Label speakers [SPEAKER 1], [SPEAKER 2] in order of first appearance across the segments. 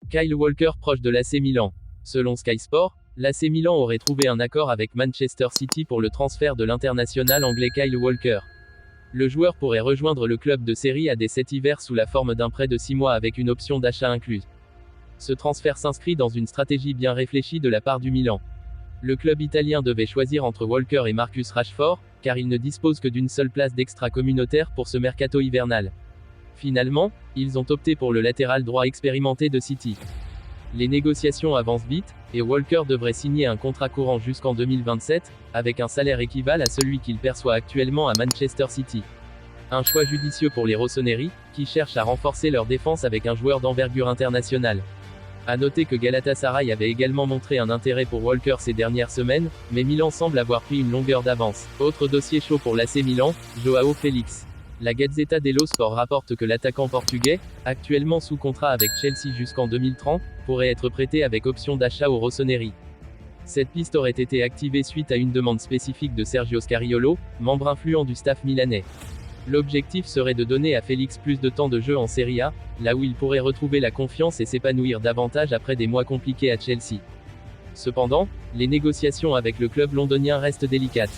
[SPEAKER 1] Kyle Walker proche de l'AC Milan. Selon Sky Sport, l'AC Milan aurait trouvé un accord avec Manchester City pour le transfert de l'international anglais Kyle Walker. Le joueur pourrait rejoindre le club de Serie A dès cet hiver sous la forme d'un prêt de 6 mois avec une option d'achat incluse. Ce transfert s'inscrit dans une stratégie bien réfléchie de la part du Milan. Le club italien devait choisir entre Walker et Marcus Rashford, car il ne dispose que d'une seule place d'extra-communautaire pour ce mercato hivernal. Finalement, ils ont opté pour le latéral droit expérimenté de City. Les négociations avancent vite, et Walker devrait signer un contrat courant jusqu'en 2027, avec un salaire équivalent à celui qu'il perçoit actuellement à Manchester City. Un choix judicieux pour les rossoneri, qui cherchent à renforcer leur défense avec un joueur d'envergure internationale. À noter que Galatasaray avait également montré un intérêt pour Walker ces dernières semaines, mais Milan semble avoir pris une longueur d'avance. Autre dossier chaud pour l'AC Milan, Joao Félix. La Gazzetta dello Sport rapporte que l'attaquant portugais, actuellement sous contrat avec Chelsea jusqu'en 2030, pourrait être prêté avec option d'achat au rossoneri. Cette piste aurait été activée suite à une demande spécifique de Sergio Scariolo, membre influent du staff milanais. L'objectif serait de donner à Félix plus de temps de jeu en Serie A, là où il pourrait retrouver la confiance et s'épanouir davantage après des mois compliqués à Chelsea. Cependant, les négociations avec le club londonien restent délicates.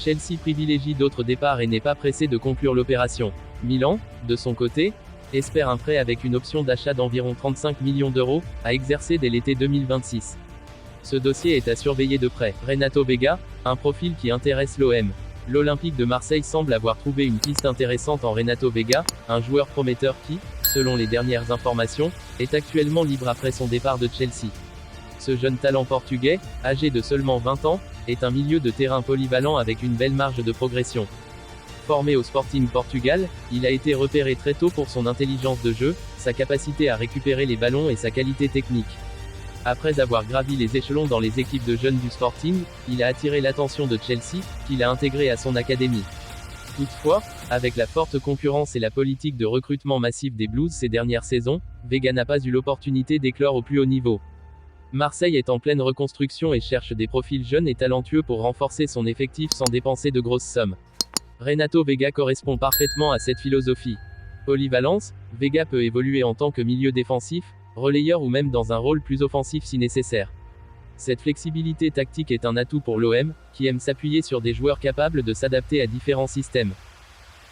[SPEAKER 1] Chelsea privilégie d'autres départs et n'est pas pressé de conclure l'opération. Milan, de son côté, espère un prêt avec une option d'achat d'environ 35 millions d'euros, à exercer dès l'été 2026. Ce dossier est à surveiller de près. Renato Vega, un profil qui intéresse l'OM. L'Olympique de Marseille semble avoir trouvé une piste intéressante en Renato Vega, un joueur prometteur qui, selon les dernières informations, est actuellement libre après son départ de Chelsea. Ce jeune talent portugais, âgé de seulement 20 ans, est un milieu de terrain polyvalent avec une belle marge de progression. Formé au Sporting Portugal, il a été repéré très tôt pour son intelligence de jeu, sa capacité à récupérer les ballons et sa qualité technique. Après avoir gravi les échelons dans les équipes de jeunes du Sporting, il a attiré l'attention de Chelsea, qu'il a intégré à son académie. Toutefois, avec la forte concurrence et la politique de recrutement massif des Blues ces dernières saisons, Vega n'a pas eu l'opportunité d'éclore au plus haut niveau. Marseille est en pleine reconstruction et cherche des profils jeunes et talentueux pour renforcer son effectif sans dépenser de grosses sommes. Renato Vega correspond parfaitement à cette philosophie. Polyvalence, Vega peut évoluer en tant que milieu défensif, relayeur ou même dans un rôle plus offensif si nécessaire. Cette flexibilité tactique est un atout pour l'OM, qui aime s'appuyer sur des joueurs capables de s'adapter à différents systèmes.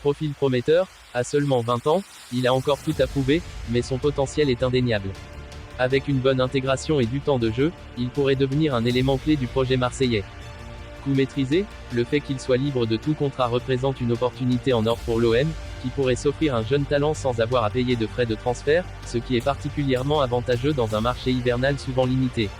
[SPEAKER 1] Profil prometteur, à seulement 20 ans, il a encore tout à prouver, mais son potentiel est indéniable. Avec une bonne intégration et du temps de jeu, il pourrait devenir un élément clé du projet marseillais. Coup maîtrisé, le fait qu'il soit libre de tout contrat représente une opportunité en or pour l'OM, qui pourrait s'offrir un jeune talent sans avoir à payer de frais de transfert, ce qui est particulièrement avantageux dans un marché hivernal souvent limité.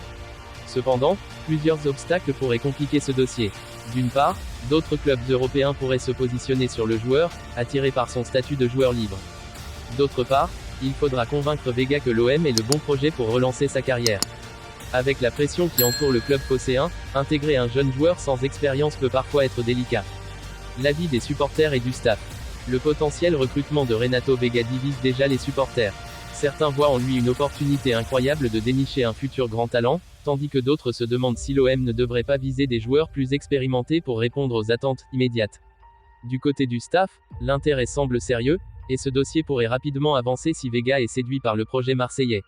[SPEAKER 1] Cependant, plusieurs obstacles pourraient compliquer ce dossier. D'une part, d'autres clubs européens pourraient se positionner sur le joueur, attirés par son statut de joueur libre. D'autre part, il faudra convaincre Vega que l'OM est le bon projet pour relancer sa carrière. Avec la pression qui entoure le club phocéen, intégrer un jeune joueur sans expérience peut parfois être délicat. L'avis des supporters et du staff. Le potentiel recrutement de Renato Vega divise déjà les supporters. Certains voient en lui une opportunité incroyable de dénicher un futur grand talent, tandis que d'autres se demandent si l'OM ne devrait pas viser des joueurs plus expérimentés pour répondre aux attentes immédiates. Du côté du staff, l'intérêt semble sérieux, et ce dossier pourrait rapidement avancer si Vega est séduit par le projet marseillais.